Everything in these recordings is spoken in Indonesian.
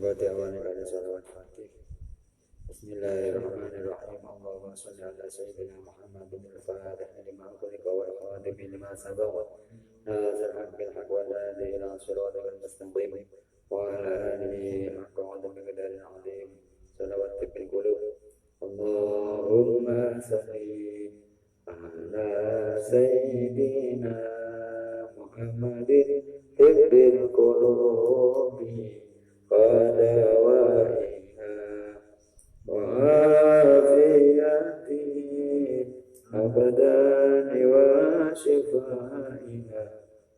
Mengikuti awalnya pada salawat fatih. Bismillahirrahmanirrahim. Allahumma salli ala sayyidina Muhammadin al-fatih lima ukhliqa wal khatimi lima sabaqa nazir haqqil haqq wa la ila siratal mustaqim wa ala alihi haqqa qadri qadarin azim. Salawat bil qulub. Allahumma salli ala sayyidina Muhammadin bil qulubi ودوائها وعافيته أبدان وشفائها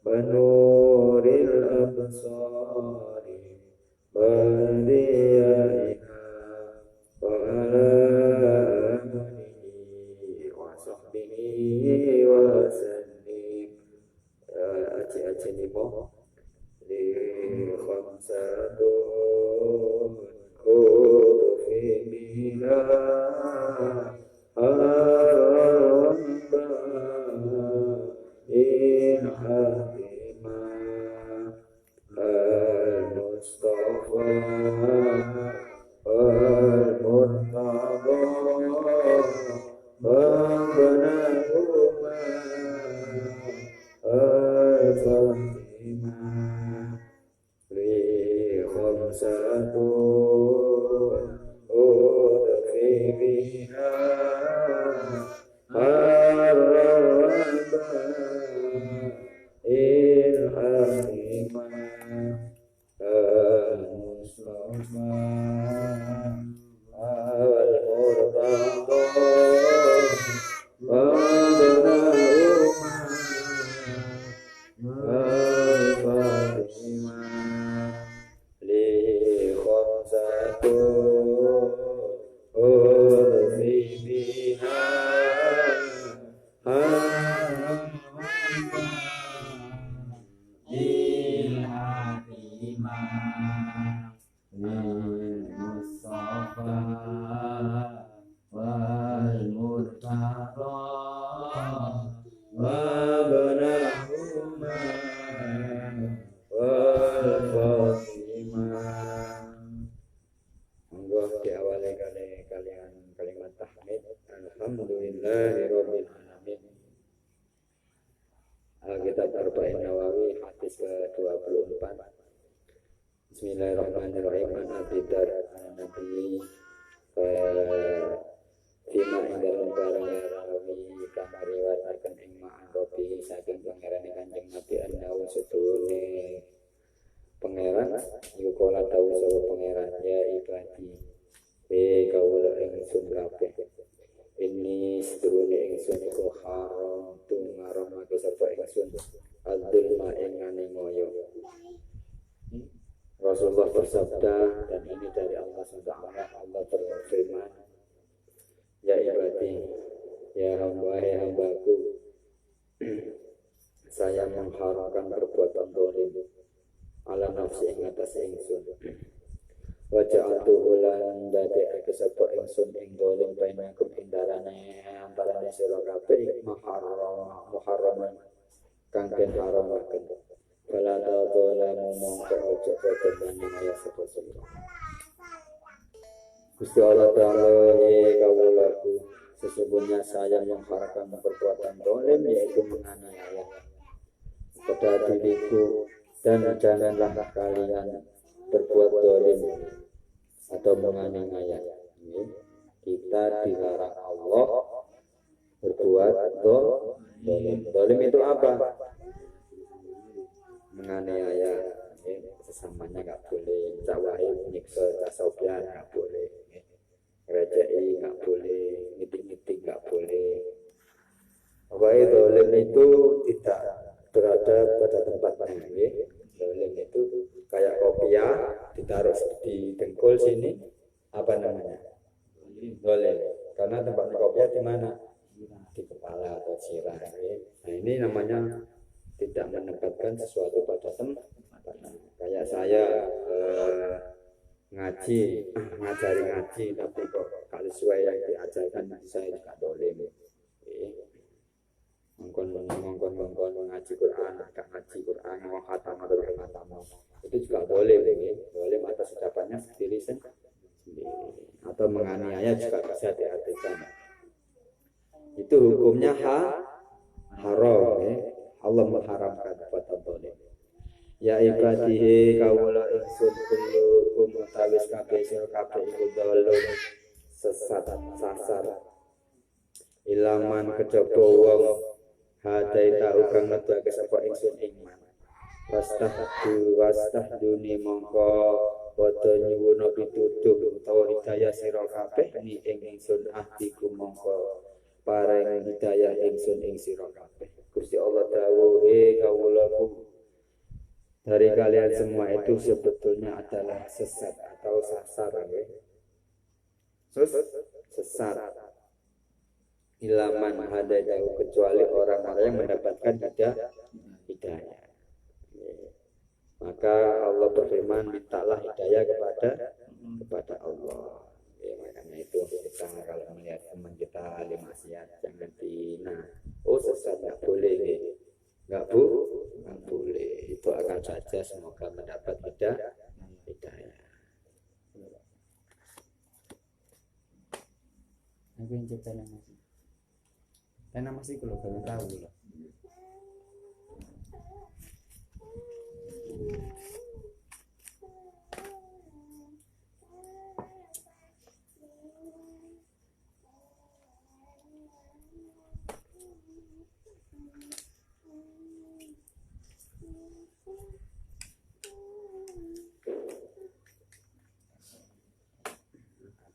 ونور الأبصار وضيائها وعلى آله وصحبه وسلم. Aji-aji nimo خمسة أوت في بنا إن حكيما المصطفى المرتضى وابنهما الفاطمة خمسة أضفي بها الحكيمة المصطفى والمرتضى Alkitab Arba'in Nawawi hadis ke-24. Bismillahirrahmanirrahim. An Abi Dzar an-Nabi fima ing dalem barang rawi kang riwayataken ing ma'an Rabbi saking pangerane Kanjeng Nabi annahu sedune pangeran iku kala dawuh sapa pangeran ya ibadi kawula ingsun kabeh ini sedurunge ingsun iku haram ngaramake sapa ingsun adzulma ing ngane ngoyo. Rasulullah bersabda, dan ini dari Allah SWT. Allah berfirman, ya ibadi, ya hambaku, saya mengharamkan perbuatan zalim ala nafsi ing atas ingsun. Wa ja'altuhu lan dadekake sapa ingsun ing zalim bainakum antarane sira kabeh muharraman kang den haramaken. Fala ta'lamu mongko ojo padha manaya sapa sira. Gusti Allah Ta'ala kawulaku, sesungguhnya saya mengharamkan perbuatan zalim yaitu menganiaya kepada diriku, dan janganlah kalian berbuat zalim atau menganiaya. Kita dilarang Allah berbuat zalim. Zalim itu apa? Menganiaya, sesamanya nggak boleh, cawai nyiksa casobian nggak boleh, ngerejeki nggak boleh, ngitik-ngitik nggak boleh. Pokoknya zalim itu tidak berada pada tempatnya. Zalim itu kayak kopiah ditaruh di dengkul sini, apa namanya? Zalim. Karena tempatnya kopiah di mana? Di kepala atau sirah. Nah ini namanya tidak menempatkan sesuatu pada tempat. Kayak saya ngajari ngaji, tapi kok kalau sesuai yang diajarkan saya juga zalim. ngongkon ngaji Quran, gak ngaji Quran, mau khatam atau gak khatam, itu juga boleh, boleh atas ucapannya sendiri atau menganiaya juga bisa diartikan. Itu hukumnya haram, Allah mengharamkan perbuatan zalim. Ya ibadihi kawula ingsun kullukum tawis kabeh sira kabeh iku dalun sesat sasar. Ilaman kejaba wong hadai tau kang netake sapa ingsun iman. Wastahduni mongko padha nyuwuna pituduh utawa hidayah sira kabeh ni ingsun ahdiku mongko paring hidayah ingsun ing sira kabeh. Gusti Allah dawuh kawulaku dari kalian semua itu sebetulnya adalah sesat atau sasar, sesat. Ilaman hadaidahu kecuali orang-orang yang mendapatkan hidayah. Maka Allah berfirman, mintalah hidayah kepada Allah. Makanya itu kita kalau melihat teman kita ahli maksiat jangan sesat nggak boleh, nggak boleh. Itu akan saja semoga mendapat hidayah. Aku yang cipta nama sih kalau kalian tahu lah.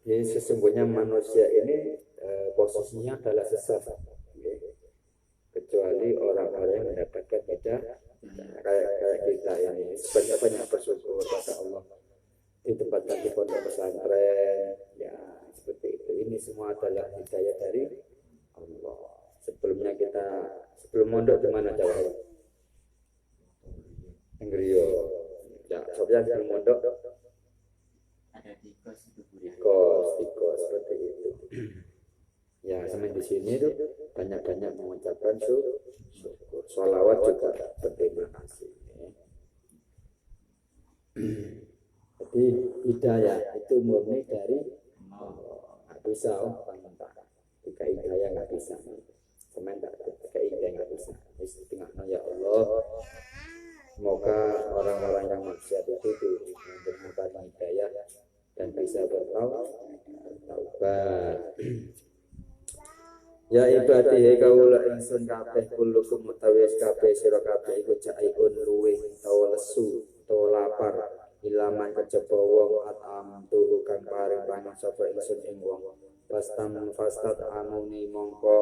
Jadi sesungguhnya manusia ini posisinya adalah sesat, kecuali orang-orang yang mendapatkan hidayah kayak kita ini. Sebanyak-banyak bersyukur pada Allah di tempat di pondok pesantren, ya seperti itu. Ini semua adalah hidayah dari Allah. Sebelum mondok di mana Jawa? Engrio. Ya, soalnya sebelum mondok ada tikos seperti itu. Ya, sama di sini tuh banyak-banyak mengucapkan syukur. Sholawat juga berterima kasih. Jadi hidayah itu murni dari Allah. Nggak bisa minta. Jika hidayah nggak bisa. Sementara jika hidayah nggak bisa. Istighfar ya Allah. Semoga orang-orang yang maksiat itu diberikan hidayah dan bisa bertaubat. Ya ibadihi kawula ingsun kabeh kullukum mutawis kabeh sira kabeh iku jaiun luwih utawa lesu utawa lapar ilaman kejaba wong atam tuhu kang paring pangan sapa ingsun ing wong fastat amuni mongko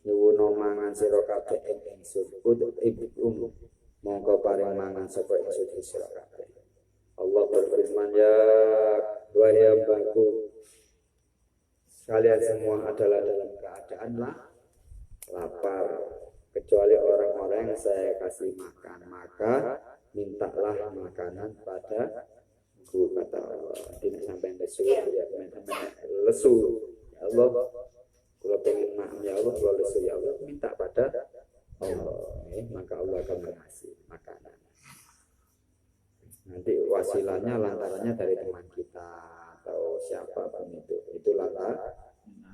nyuwuna mangan sira kabeh ing ingsun mongko paring mangan sapa ingsun ing sira kabeh. Allah berfirman, ya wahai hambaku, kalian semua adalah dalam keadaan lapar, kecuali orang-orang yang saya kasih makan, maka mintalah makanan padaku, kata Allah. Tidak sampai lesu, ya lesu, ya Allah, kalau pengen makan ya Allah, kalau lesu ya Allah, minta pada Allah, maka Allah akan mengasih makanan. Nanti wasilahnya lantarannya dari teman kita atau siapapun itu lantar.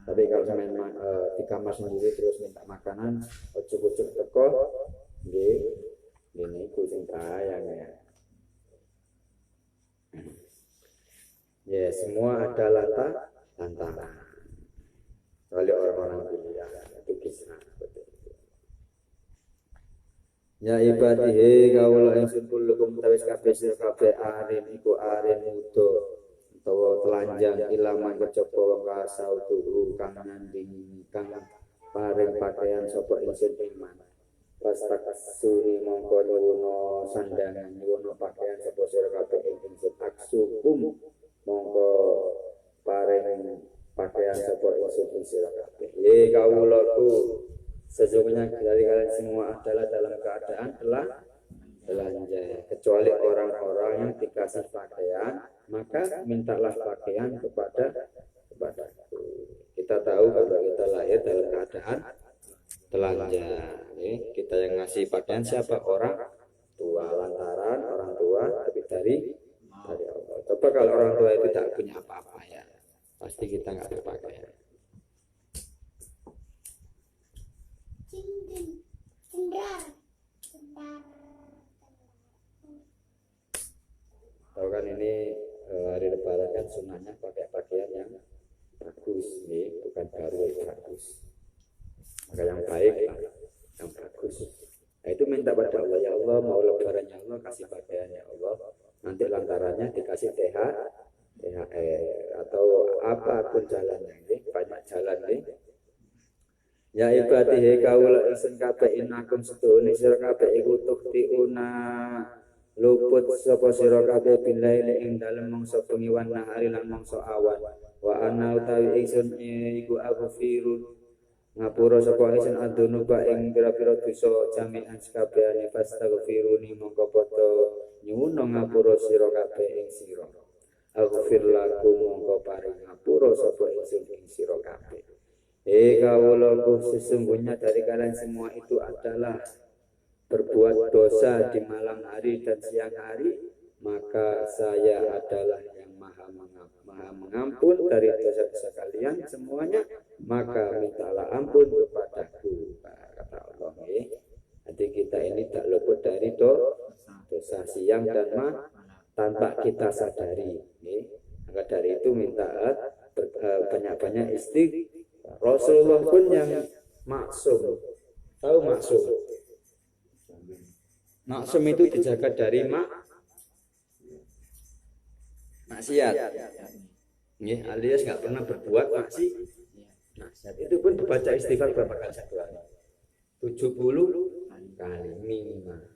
Tapi kalau memang di kamar sendiri terus minta makanan, ucuk-ucuk teko, ini kucing sayang ya. Ya semua adalah lantaran. Oleh orang-orang pilihan itu kisah seperti itu. Ya ibadihi kawula ingsun kullukum tawis kabeh sira kabeh arin iku arin udo utawa telanjang ilaman kejaba wong kasautuhu kang nanding kang paring pakaian sapa ingsun iman. Pastakasuni mongko nyuwuna sandangan nyuwuna pakaian sapa sira kabeh ingsun aksukum mongko paring pakaian sapa ingsun sira kabeh. Ye kawulaku sesungguhnya dari kalian semua adalah dalam keadaan telah belanja, kecuali orang-orang yang dikasih pakaian, maka mintalah pakaian kepadaku. Kita tahu kalau kita lahir dalam keadaan telanjang. Kita yang ngasih pakaian siapa? Orang tua, lantaran orang tua tapi dari Allah. Coba kalau orang tua itu tak punya apa-apa ya, pasti kita nggak berpakaian. Tahu kan ini hari Lebaran kan sunnahnya pakai pakaian yang bagus, nih bukan baru yang bagus, maka yang baik yang bagus. Nah, itu minta pada Allah, ya Allah mau Lebaran ya Allah kasih pakaian ya Allah, nanti lantarannya dikasih THR atau apapun jalannya, nih banyak jalan nih. Ya ibadihi kaula ingsun kabeh inakum sedune sira kabeh iku tuktiuna luput sapa sira kabeh billahi ing dalem mangsa bengi wan nahari lan mangsa awan wa ana utawi ingsun iku aghfiru ngapura sapa ingsun adunuba ing pira-pira dosa jami'an sakabehane fastaghfiruni mongko padha nyuwun ngapura sira kabeh ing sira aghfir lakum mongko paring ngapura sapa ingsun ing sira kabeh. Kawulaku sesungguhnya dari kalian semua itu adalah berbuat dosa di malam hari dan siang hari, maka saya adalah yang maha mengampun dari dosa-dosa kalian semuanya, maka mintalah ampun kepadaku, kata Allah. Nanti kita ini tak luput dari dosa siang dan malam tanpa kita sadari. Maka dari itu minta banyak-banyak istighfar. Rasulullah pun yang maksum, tahu maksum? Maksum itu dijaga dari maksiat, alias nggak pernah berbuat maksiat. Itu pun baca istighfar berapa kali satu hari? 70 kali minimal.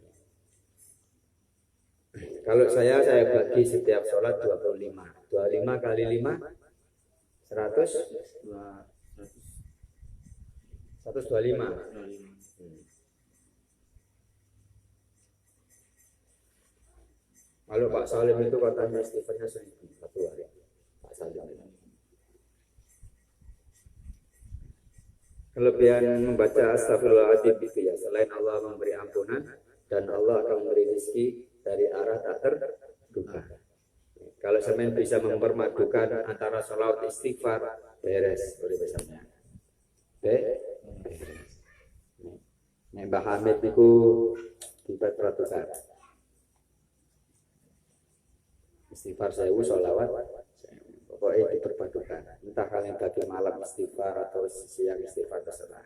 Kalau saya bagi setiap sholat 25 kali 5 125. Kalau Pak Salim itu katanya istighfarnya 1000 satu hari. Pak Salim. Kelebihan membaca astagfirullahaladzim itu ya, selain Allah memberi ampunan dan Allah akan memberi rezeki dari arah tak terduga. Kalau sampean bisa mempermadukan antara sholawat istighfar, beres urusannya. Nek Mbah Hamid niku diperhatikan. Istighfar 1000, sholawat pokoknya diperpadukan. Entah kalian bagi malam istighfar atau siang istighfar terserah.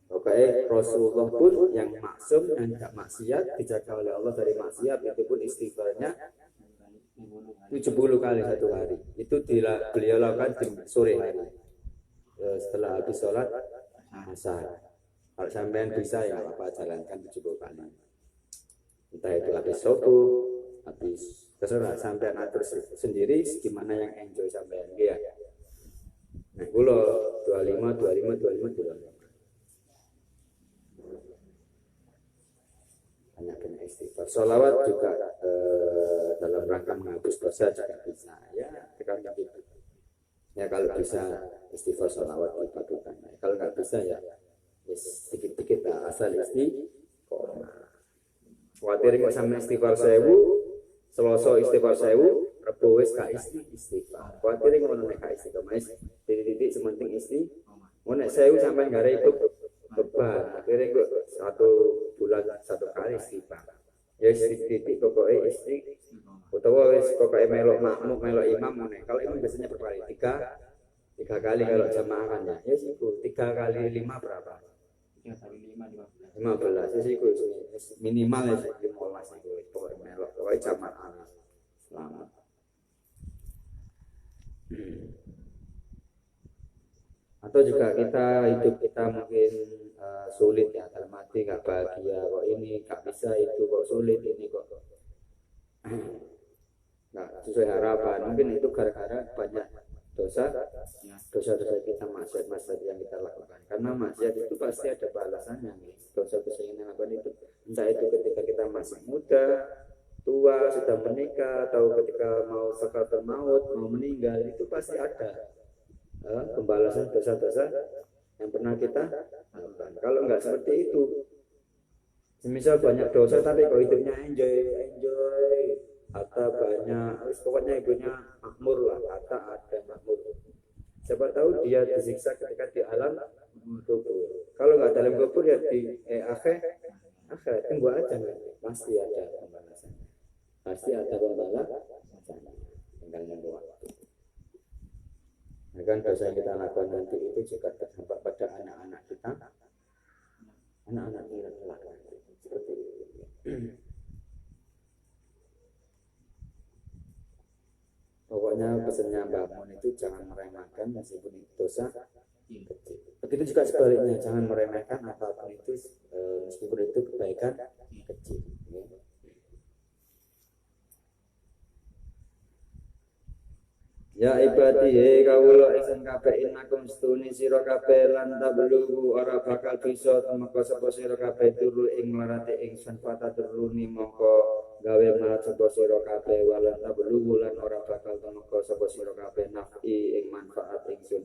Pokoknya Rasulullah pun yang maksum dan tidak maksiat, dijaga oleh Allah dari maksiat, itu pun istighfarnya 70 kali satu hari. Itu beliau lakukan di sore hari setelah habis sholat asar. Kalau sampean bisa ya apa jalankan 70 kali. Entah itu habis subuh, habis terserah sampean atur sendiri gimana yang enjoy sampean ya. Nah, kula 25 banyak istighfar. Sholawat juga dalam rangka menghapus dosa juga bisa ya, tekan gitu. Ya kalau bisa istighfar sholawat dipadukan. Kalau nggak bisa ya sedikit-sedikit asal istiqomah. Khawatir kok sama istighfar 1000, Selasa istighfar 1000, Rebo wis gak istighfar. Khawatir ngono nek gak istiqomah, titik-titik sementing istiqomah. Nek 1000 sampean gare itu beban. Akhirnya kok 1 bulan 1 kali istighfar. Ya titik pokoknya istiqomah. Utawa wis pokoke melok makmum, melok imam nek. Kalau imam biasanya berkali 3 kali kalau jamaah kan ya. Ya siku 3 kali 5 berapa? 3 kali 5 15. Ya siku minimal ya 15 itu pokoke melok. Pokoke jamaah. Selamat. Atau juga hidup kita mungkin sulit ya, dalam hati nggak bahagia, kok ini nggak bisa, itu kok sulit, ini kok nggak sesuai harapan. Mungkin itu gara-gara banyak dosa kita, maksiat yang kita lakukan. Karena maksiat itu pasti ada balasannya nih. Dosa-dosa yang kita lakukan itu, entah itu ketika kita masih muda, tua, sudah menikah, atau ketika mau sakaratul maut, mau meninggal, itu pasti ada pembalasan dosa-dosa yang pernah kita lakukan. Kalau enggak seperti itu, misal banyak dosa tapi kok hidupnya enjoy, harta banyak, pokoknya ibunya makmur lah, harta ada makmur. Siapa tahu dia disiksa ketika di alam kubur. Kalau nggak dalam kubur ya di akhirat tunggu aja nanti. Pasti ada pembalasan. Pasti ada pembalasan. Tinggal nunggu waktu. Nah, kan dosa yang kita lakukan nanti itu juga terdampak pada anak-anak kita. Anak-anak kita lakukan seperti itu. Pokoknya pesannya Mbak Mun itu jangan meremehkan meskipun itu dosa kecil. Begitu juga sebaliknya, jangan meremehkan apapun itu meskipun itu kebaikan kecil. Ya ibadi kawula ingsun kabeh innakum stuni sira kabeh lan tablugu ora bakal bisa temeka sapa sira kabeh turu ing larate ingsun fata turuni mongko gawe marat sapa sira kabeh walan tablugu lan ora bakal temeka sapa sira kabeh nafi ing manfaat ingsun.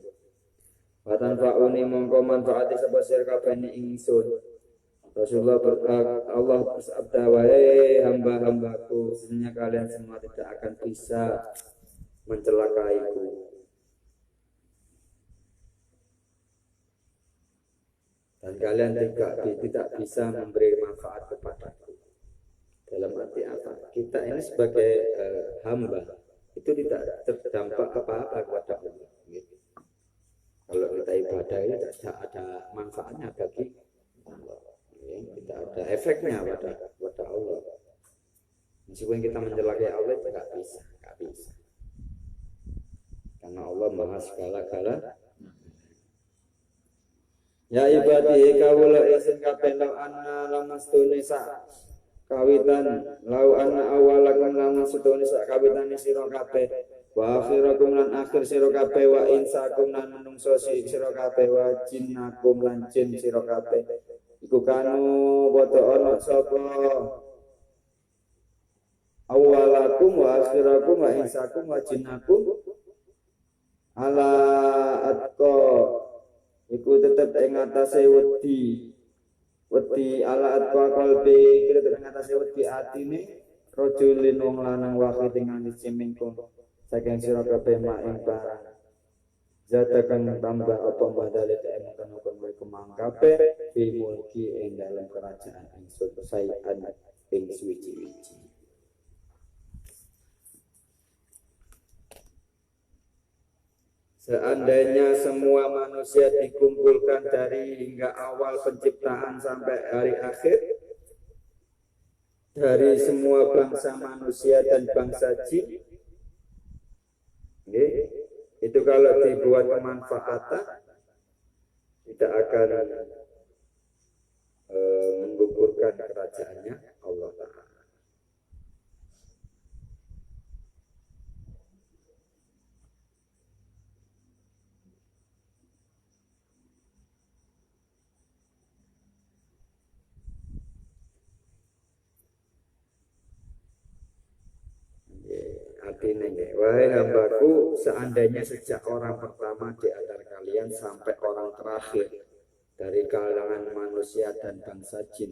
Watan fa'uni mongko manfaati sapa sira kabeh ingsun. Rasulullah Allah bersabda, wahai hamba-hambaku, sesungguhnya kalian semua tidak akan bisa mencelakaiku dan kalian tidak bisa memberi manfaat kepadaku. Dalam arti apa? Kita ini sebagai hamba itu tidak terdampak apa-apa kepada Allah. Gitu. Kalau kita ibadah ini tidak ada manfaatnya bagi Allah, tidak ada efeknya pada Allah. Meskipun kita mencelakai Allah tidak bisa. Karena Allah maha segala-gala. Ya ibadi kawula ingsun kabeh law anna lamastuni sa kawitan law anna awalakum lamastuni sa kawitan sira kabeh wa akhirakum lan akhir sira kabeh wa insakum lan menungso sira kabeh wa jinnakum lan jin sira kabeh iku kanu padha ana sapa awalakum wa akhirakum wa insakum wa jinnakum ala atqa iku tetep ing atase wedi ala atqa kalbi tetep ing atase wedi atine rajulin wong lanang wahid ing anismingkung saking sira kabeh mak ing barang zatakan tambah apa badale ing kono kowe kemang kabeh fi mulki ing dalam kerajaan ingsun sayan ing suci-suci. Seandainya semua manusia dikumpulkan dari hingga awal penciptaan sampai hari akhir, dari semua bangsa manusia dan bangsa jin, itu kalau dibuat kemanfaatan tidak akan menggugurkan kerajaannya Allah Ta'ala. Artinya, wahai hambaku, seandainya sejak orang pertama di antara kalian sampai orang terakhir dari kalangan manusia dan bangsa jin,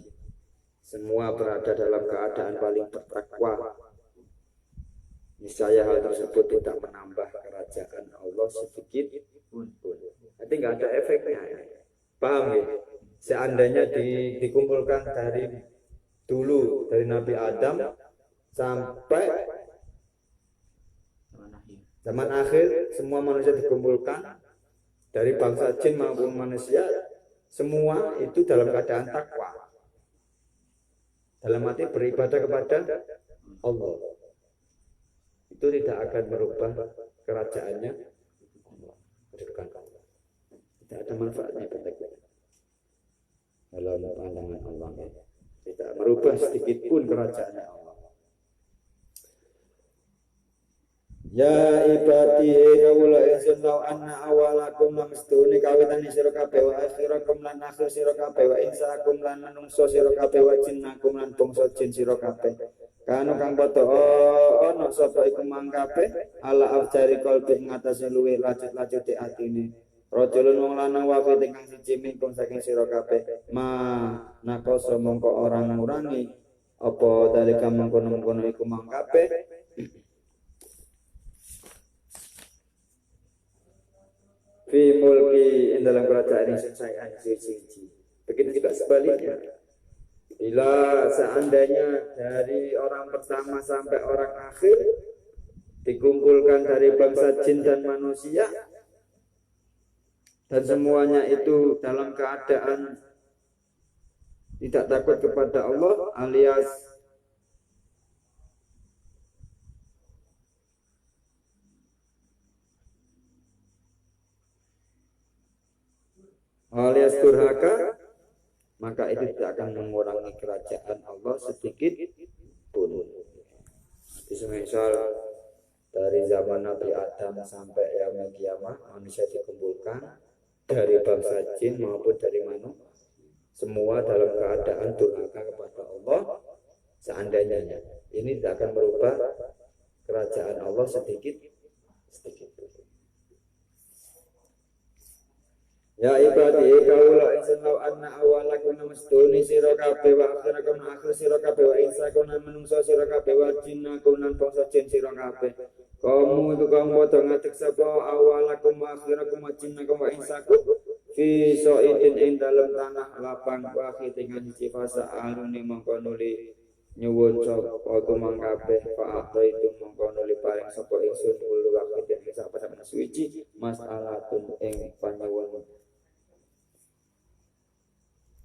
semua berada dalam keadaan paling bertakwa, niscaya hal tersebut tidak menambah kerajaan Allah sedikit pun. Nanti nggak ada efeknya, paham ya? Seandainya dikumpulkan dari dulu dari Nabi Adam sampai zaman akhir, semua manusia dikumpulkan dari bangsa jin maupun manusia, semua itu dalam keadaan takwa, dalam arti beribadah kepada Allah. Itu tidak akan merubah kerajaannya Allah, kedudukan Allah. Tidak ada manfaatnya dalam pandangan Allah, tidak merubah sedikit pun kerajaannya Allah. Ya ibadi kawula ingsun law anna awalakum lamastuni kawitan sira kabeh wa akhirakum lan akhir sira kabeh wa insakum lan manungsa sira kabeh wa jinnakum lan bangsa jin sira kabeh kanu kang padha ana sapa iku mang kabeh ala afjari qalbi ing atase luwih lajut-lajute atine Rajulun wong lanang wafi ingkang siji minkum saking sira kabeh ma nakoso mongko orang ngurangi apa dalika mengkono-mengkono iku mang kabeh fi mulki ing dalam kerajaan ingsun saya siji. Begitu juga sebaliknya. Bila seandainya dari orang pertama sampai orang akhir dikumpulkan dari bangsa jin dan manusia dan semuanya itu dalam keadaan tidak takut kepada Allah alias durhaka, maka itu tidak akan mengurangi kerajaan Allah sedikit pun. Misal dari zaman Nabi Adam sampai yaumul kiamah manusia dikumpulkan dari bangsa jin maupun dari manusia, semua dalam keadaan durhaka kepada Allah. Seandainya ini tidak akan merubah kerajaan Allah sedikit pun. Ya ibadi kaula insun law anna awalakum namastuni sira kabeh wa akhirakum akhir sira kabeh wa insakum manungsa sira kabeh wa jinnakum lan bangsa jin sira kabeh kamu itu kamu padha ngatek sapa awalakum wa akhirakum wa jinnakum wa insakum fi sa'idin ing dalem tanah lapang wa khitingan sifasa alune mongko nuli nyuwun sapa kumang kabeh fa itu mongko nuli paring sapa ingsun kulo waktu ing sapa-sapa suci masalatun ing panyuwun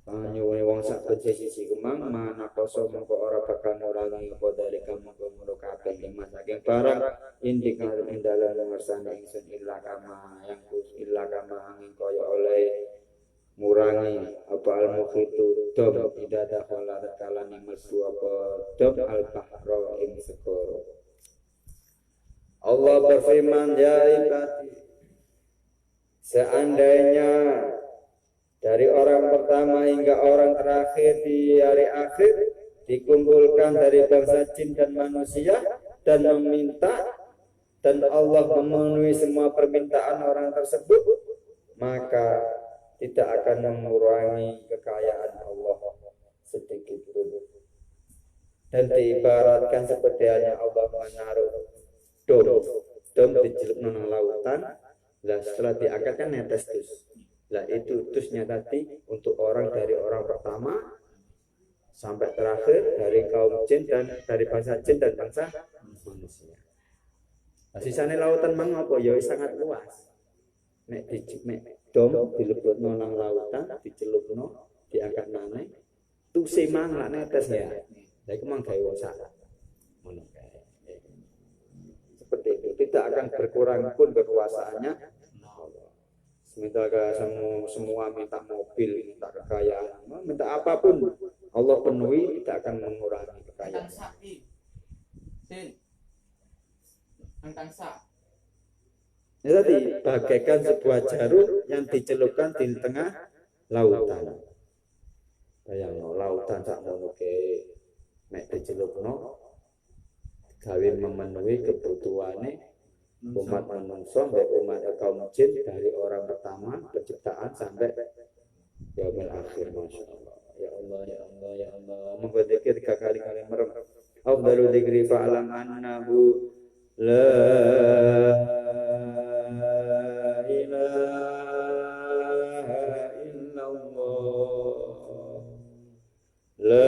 nyuwun wong sak siji kemang mana koso mengko ora bakal ngurangi apa dari kamu ngono kabeh ing saking barang indikal ing dalam ngersane ingsun illa kama angin kaya oleh ngurangi apa al mukhitu dom tidak ada kala tekalan yang mlebu apa dom al bahro ing segara. Allah berfirman ya ibadi seandainya dari orang pertama hingga orang terakhir di hari akhir dikumpulkan dari bangsa jin dan manusia dan meminta dan Allah memenuhi semua permintaan orang tersebut, maka tidak akan mengurangi kekayaan Allah sedikit pun. Dan diibaratkan seperti hanya Allah menaruh dom dicelup nang lautan, lah setelah diangkat kan netes tus. Lah itu tusnya tadi untuk orang dari orang pertama sampai terakhir dari kaum jin dan dari bangsa jin dan bangsa manusia. Nah, sisane lautan mang apa ya sangat luas. Nek dom dilebokno nang lautan, dicelupno, diangkat maneh, tuse mang lak netes ya. Lah iku mang gawe wong salah. Ngono kae. Seperti itu tidak akan berkurang pun kekuasaannya. Minta semua minta mobil, minta kekayaan, minta apapun Allah penuhi, tidak akan mengurangi kekayaan. Ya tadi bagaikan sebuah jarum yang dicelupkan di tengah lautan. Bayangno lautan sak mono ke nek dicelupno gawe memenuhi kebutuhane umat manusia, baik umat kaum jin dari orang pertama penciptaan sampai yaumil akhir. Masya Allah. Ya Allah, ya Allah, ya Allah. Memberzikir 3 kali merem. Afdalu dzikri fa'lam annahu la ilaha illallah. La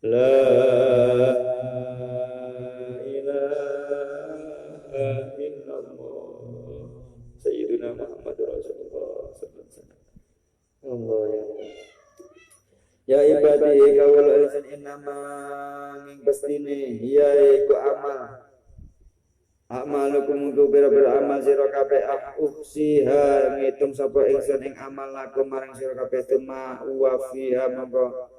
La ilaha illallah Sayyiduna Muhammad Rasulullah sallallahu alaihi wasallam. Allah ya ibadi kawula insan innama ing pastine ya iku amalukum ku beramal sira kabeh uhsiha ngitung sapa ingsun ing amal lakum marang sira kabeh tuma wa fiha mongko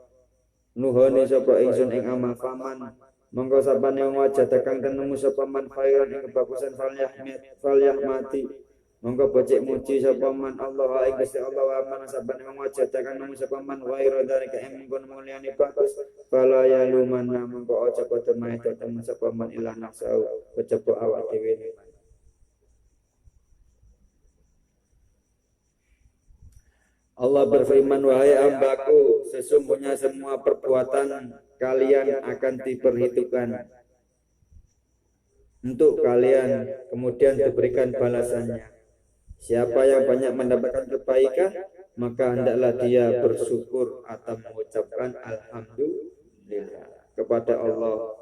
nuhoni sapa ingsun ing amal faman monggo sapane wong wajah tekang tenemu sapa man khairan ing kebagusan falyahmati monggo becik muji sapa man Allah ing Gusti Allah wa man sapane wong wajah tekang nemu sapa man khairan dari ing kono mulyane bagus fala yalumanna mengko aja padha maeda temen sapa man ilah nafsu kejaba awak dhewe. Allah berfirman, wahai hambaku, sesungguhnya semua perbuatan kalian akan diperhitungkan untuk kalian, kemudian diberikan balasannya. Siapa yang banyak mendapatkan kebaikan, maka hendaklah dia bersyukur atau mengucapkan alhamdulillah kepada Allah.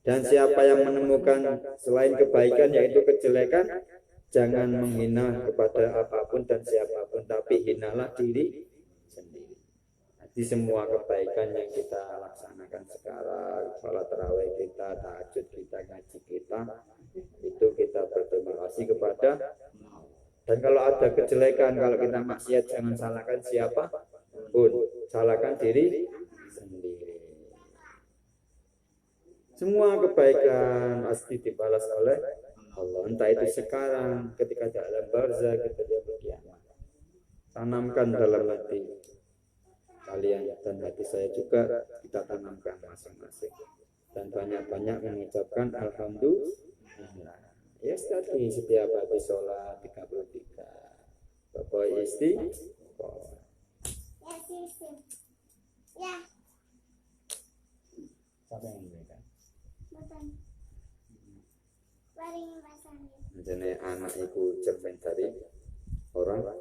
Dan siapa yang menemukan selain kebaikan yaitu kejelekan, jangan menghina kepada apapun dan siapapun, tapi hinalah diri sendiri. Jadi semua kebaikan yang kita laksanakan sekarang, sholat tarawih kita, tahajud kita, ngaji kita, itu kita berterima kasih kepada Allah. Dan kalau ada kejelekan, kalau kita maksiat, jangan salahkan siapa pun, salahkan diri sendiri. Semua kebaikan pasti dibalas oleh Allah, entah itu sekarang ketika di alam barzah, kita di alam kiamat. Tanamkan dalam hati kalian dan hati saya juga, kita tanamkan masing-masing dan banyak-banyak mengucapkan alhamdulillah. Ya tadi setiap habis sholat 33 Bapak istighfar. Ya. Siapa yang memberikan? Jadi anak itu cermin dari orang tua.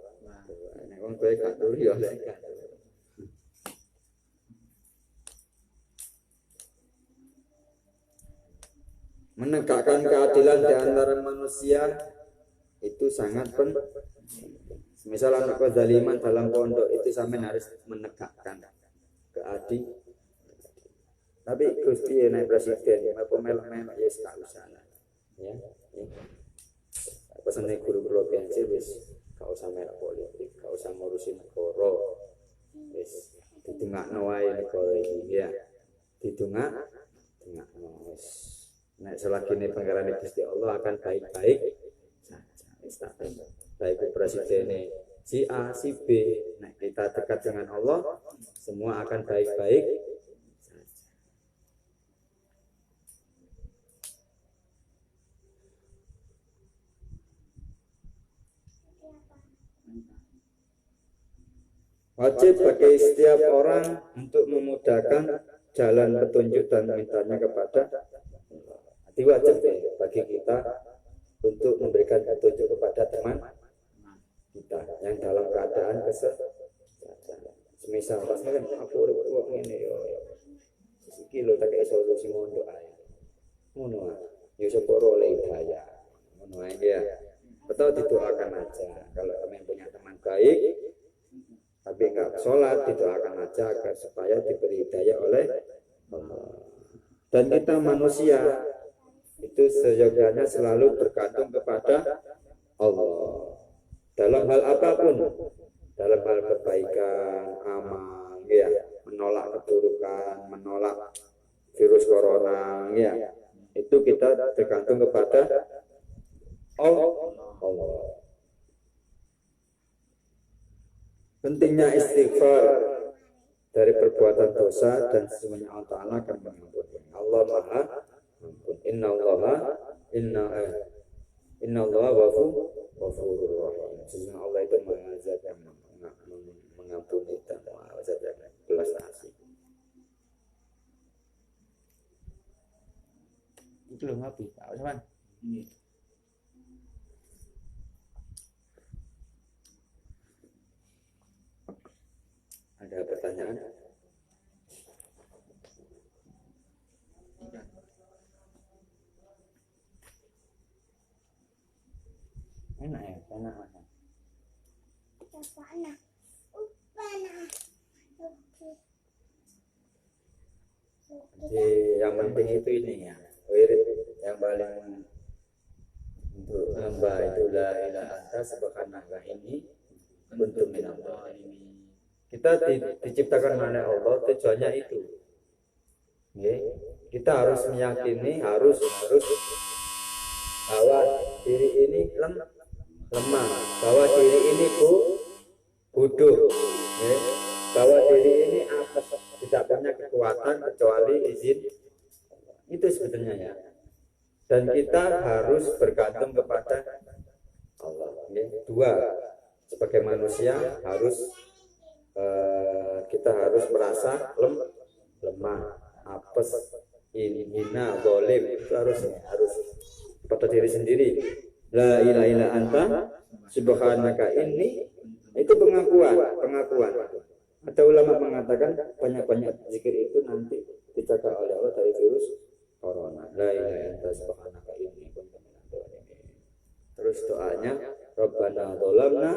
Nek wong tuwa gak turu ya lek gak. Menegakkan keadilan di antara manusia itu sangat penting. Misal anak kezaliman dalam pondok itu sampean harus menegakkan keadilan. Tapi Gusti naik presiden, apa melok-melok ya tak usah. Ya. Pesannya guru-guru pensil wis gak usah melok politik, gak usah ngurusin negara. Wis didongakno wae negara iki ya. Didongakno wis. Nek selagi ini pangeran Gusti Allah akan baik-baik saja. Wis tak baik presiden si A, si B, nek kita dekat dengan Allah, semua akan baik-baik. Wajib bagi setiap orang untuk memudahkan jalan petunjuk dan mintanya kepada Allah. Jadi wajib bagi kita untuk memberikan petunjuk kepada teman kita yang dalam keadaan kesehatan. Semisal pas kan aku urip ngene yo. Iki lho tak kaya solusi ngono ae. Ngono ae. Yo sepuro oleh hidayah. Ngono ae ya. Betul didoakan aja. Kalau kalian punya teman baik tapi enggak sholat, didoakan aja agar supaya diberi hidayah oleh Allah. Dan kita manusia itu seyogyanya selalu bergantung kepada Allah dalam hal apapun, dalam hal kebaikan, amal, ya, menolak keburukan, menolak virus corona, ya, itu kita tergantung kepada Allah. Pentingnya istighfar dari perbuatan dosa dan sesungguhnya Allah Ta'ala akan mengampuni. Allah Maha Ampun. Inna Allah ghafurur rahim. Sesungguhnya Allah itu Maha Zat yang mengampuni dan Maha Zat yang belas kasih. Itu loh ngapi, Pak Osman. Ada pertanyaan? Enak ya, enak mana? Jadi yang penting itu ini ya, wirid yang paling untuk hamba itu la ilaha anta subhanaka ini kuntu minadh dhalimin. Kita diciptakan oleh Allah, tujuannya itu. Kita harus meyakini, harus bahwa diri ini lemah, bahwa diri ini bodoh, bahwa diri ini tidak punya kekuatan. kesempatan kecuali izin. Itu sebetulnya ya. Dan kita harus bergantung kepada Allah. Dua, sebagai manusia harus kita harus merasa lemah, apes, hina, zalim. Itu harus pada diri sendiri. La ilaha illa anta subhanaka ini itu pengakuan. Ada ulama mengatakan banyak-banyak zikir itu nanti dijaga oleh Allah dari virus corona. La ilaha illa anta subhanaka inni kuntu minadz dzalimin. Terus doanya Rabbana dzalamna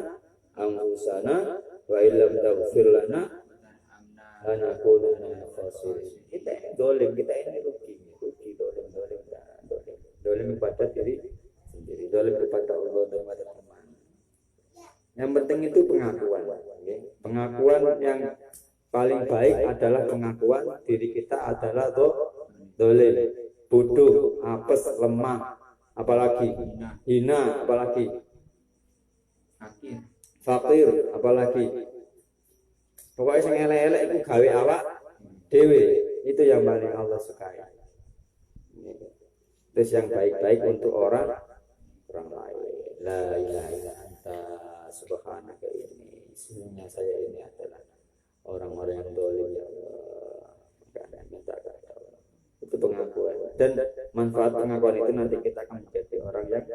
anfusana wa illam taghfir lana lanakunanna minal khasirin. Kita zalim, kita ini rugi zalim kepada diri sendiri, zalim kepada Allah dan kepada teman. Yang penting itu pengakuan. Pengakuan yang paling baik adalah pengakuan diri kita adalah zalim, bodoh, apes, lemah, apalagi hina, apalagi fakir, apalagi pokoknya sing elek-elek itu gawe awak dewe, itu yang paling Allah sukai. Terus yang baik-baik untuk orang lain. La ilaha illa anta subhanaka ini. Sebenarnya saya ini adalah orang-orang yang zalim ya Allah. Enggak ada minta kepada Allah. Itu pengakuan. Dan manfaat pengakuan itu nanti kita akan menjadi orang yang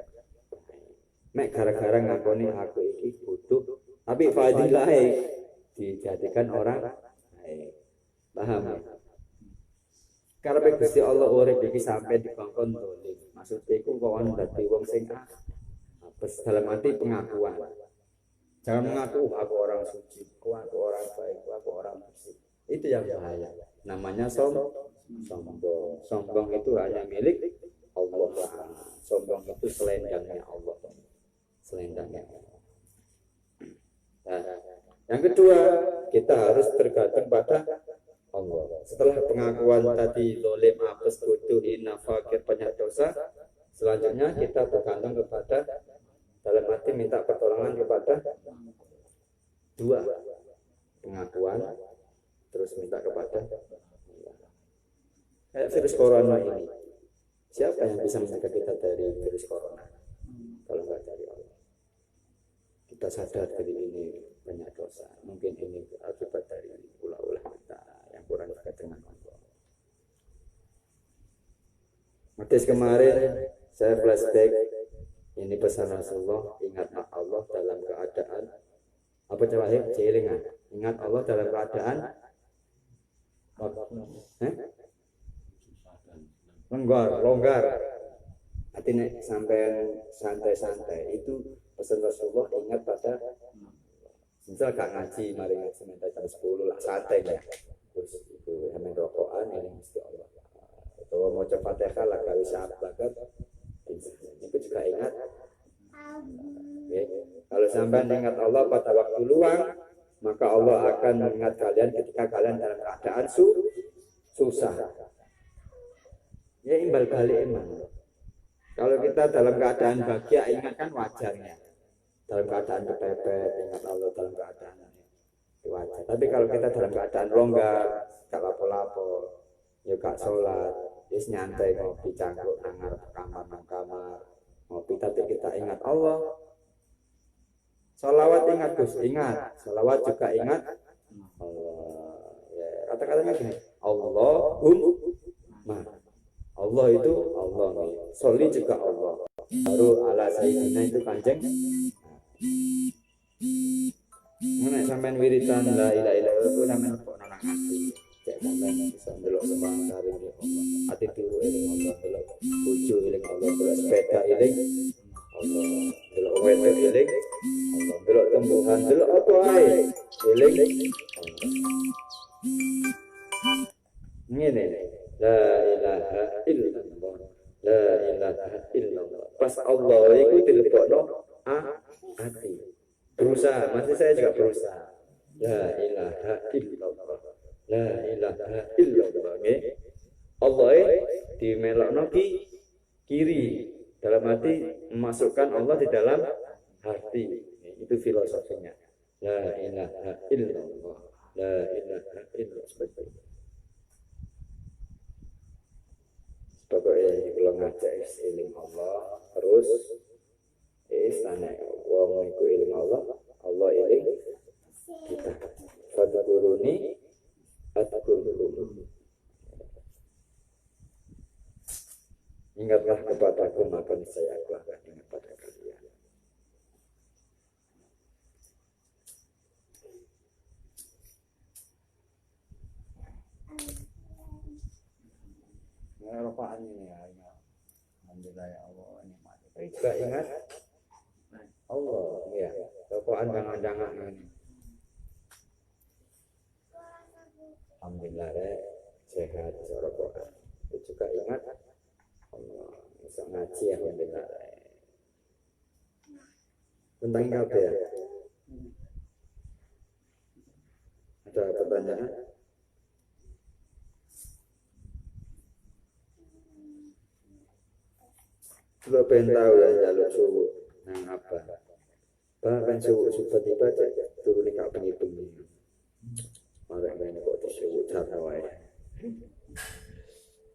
mek gara-gara ngakoni aku ini butuh, tapi fadilah dijadikan orang baik. Paham ya? Karena Gusti Allah urip iki sampai dikongkon dolim. Maksudnya iku kawan dadi wong sing apes dalam arti pengakuan. Jangan mengaku aku orang suci, aku orang baik, aku orang bersih. Itu yang bahaya. Namanya sombong. Sombong itu hanya milik Allah. Sombong itu selendangnya Allah. Selendangnya Allah. Nah, yang kedua, kita harus tergantung pada Allah. Setelah pengakuan tadi zalim, apes, bodoh, hina, fakir, banyak dosa, selanjutnya kita bergantung kepada, dalam arti minta pertolongan kepada dua, pengakuan, terus minta kepada kayak virus corona ini. Siapa yang bisa menjaga kita dari virus corona kalau nggak dari Allah? Kita sadar dari ini banyak dosa, mungkin ini akibat dari ulah-ulah kita yang kurang dekat dengan Allah. Hadis kemarin saya flashback, ini pesan Rasulullah, ingatlah Allah dalam keadaan apa coba jelingan, ingat Allah dalam keadaan longgar. Artinya sampai santai-santai itu pesan Rasulullah, ingat pada misal gak ngaji, mari ngaji sampai jam 10 lah, santai ya. Terus itu yang rokokan ini mesti Allah. Kalau mau cepat Fatihah lah gak bisa banget. Itu juga ingat. Kalau sampai ingat Allah pada waktu luang, maka Allah akan mengingat kalian ketika kalian dalam keadaan susah. Ya imbal balik emang. Kalau kita dalam keadaan bahagia, ingatkan wajarnya. Dalam keadaan kepepet, ingat Allah dalam keadaan wajar. Tapi kalau kita dalam keadaan longgar, gak lapo-lapo, ya gak sholat, just nyantai ngopi cangkruk nangar kamar, ngopi tapi kita ingat Allah. Sholawat ingat Gus, ingat. Sholawat juga ingat Allah. Ya, kata-katanya gini, Allahumma. Allah itu Allah nih. Sholli juga Allah. Baru ala sayyidina itu kanjeng. Mana sampean wiridan la ilaha illallah itu sampean kok nang ati. Cek sampean bisa ndelok sembarang karo Allah. Ati turu eling Allah, ndelok bojo eling Allah, ndelok sepeda eling Allah, ndelok wedok eling Allah, ndelok tumbuhan, ndelok apa ae eling Allah. Ngene, la ilaha illallah. La ilaha illallah. Pas Allah iku dilebokno hati. Berusaha, masih saya juga berusaha. La ilaha illallah. La ilaha illallah. Allah dimelokno kiri, dalam arti memasukkan Allah di dalam hati. Itu filosofinya. La ilaha illallah. La ilaha illallah. pokoknya kalau ngajak iling Allah terus istana wong iku iling Allah, Allah iling kita. Fadkuruni adkurkum. Ingatlah kepadaku maka saya akan ingat pada kalian. Ya rupaan ini ya. Alhamdulillah ya Allah ini mati. Kita ingat Allah ya. Rupaan jangan-jangan ini. Alhamdulillah sehat rupaan. Juga ingat Allah bisa ngaji alhamdulillah. Tentang apa ya? Ada pertanyaan? Kalau pengen tahu ya jalur subuh nang apa? Bahkan subuh tiba turun ke penghitung ini. Orang lain kok disebut cara wae.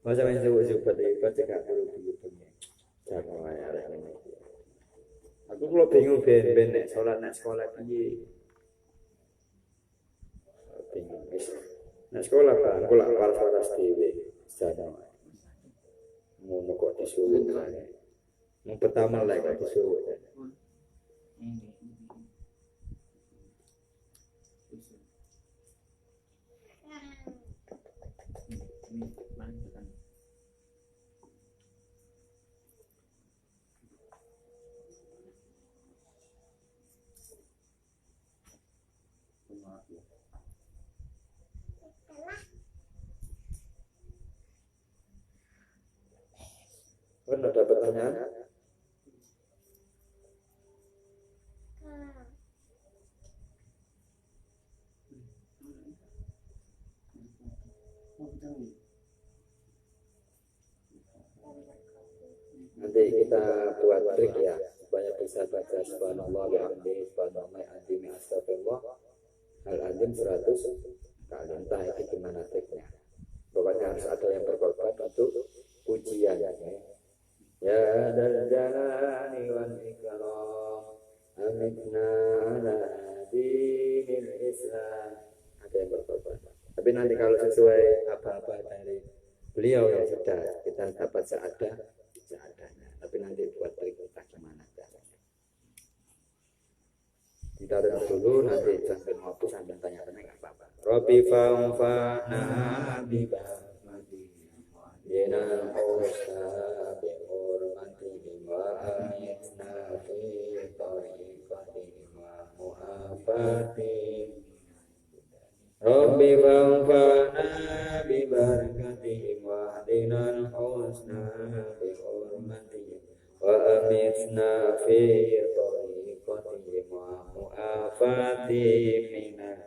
Masa main subuh tiba cekak turun penghitung. Cara wae arek ini. Aku kalau bingung ben nek salat nek sekolah piye. Bingung wis. Nek sekolah kan kula waras-waras dhewe. Cara wae. Ngono kok disuwun ae. Yang pertama lagi kok disuwun. Kan ada pertanyaan? Nanti kita buat trik ya supaya bisa baca subhanallah bihamdihi subhanallah azim astagfirullah al-azim 100 kali. Entah itu gimana triknya. Pokoknya harus ada yang berkorban untuk pujian ya. Ya dal jalali wal ikram amitna ala dinil Islam. Ada yang berkorban. Tapi nanti kalau sesuai apa-apa dari beliau ya sudah kita dapat seadanya. Tapi nanti buat trik kita gimana caranya. Kita dengar dulu nanti sambil waktu sambil tanya-tanya nggak apa-apa. Rabbi fa'fana bibahmati Yena usta bihormatihim wa amitna fi tariqatihim wa mu'afatihim. Rabbi fa'fana bibarakatihim wa adinal husna bihormatihim wa amitna fi tariqatihim wa mu'afatihim minan.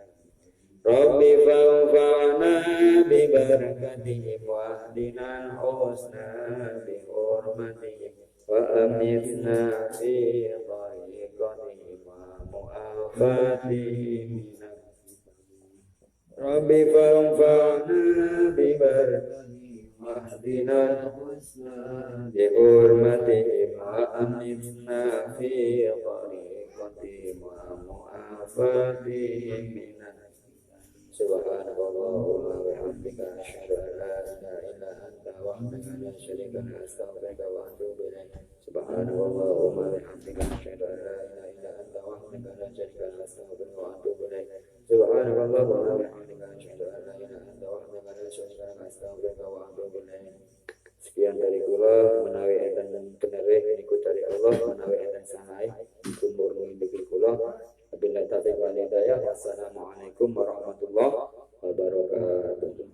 Rabbi fa'fana bibarakatihim wa adinal husna bihormatihim wa amitna fi tariqatihim wa mu'afatihim minan. Rabbi fa'fana bibarakatihim wa adinal husna bihormatihim wa amitna fi tariqatihim wa mu'afatihim minan. Subhanallahumma wa bihamdika asyhadu an la ilaha illa anta wahdaka la syarika lak astaghfiruka wa atubu ilaik. Subhanallahumma wa bihamdika asyhadu an la ilaha illa anta wahdaka la syarika lak astaghfiruka wa atubu ilaik. Subhanallahumma wa bihamdika asyhadu an la ilaha illa anta wahdaka la syarika lak astaghfiruka wa atubu ilaik. Sekian dari kula menawi enten penereh niku dari Allah menawi enten sahay kumur mimpi kula. Wabillahi taufiq wal hidayah. Wassalamualaikum warahmatullahi wabarakatuh.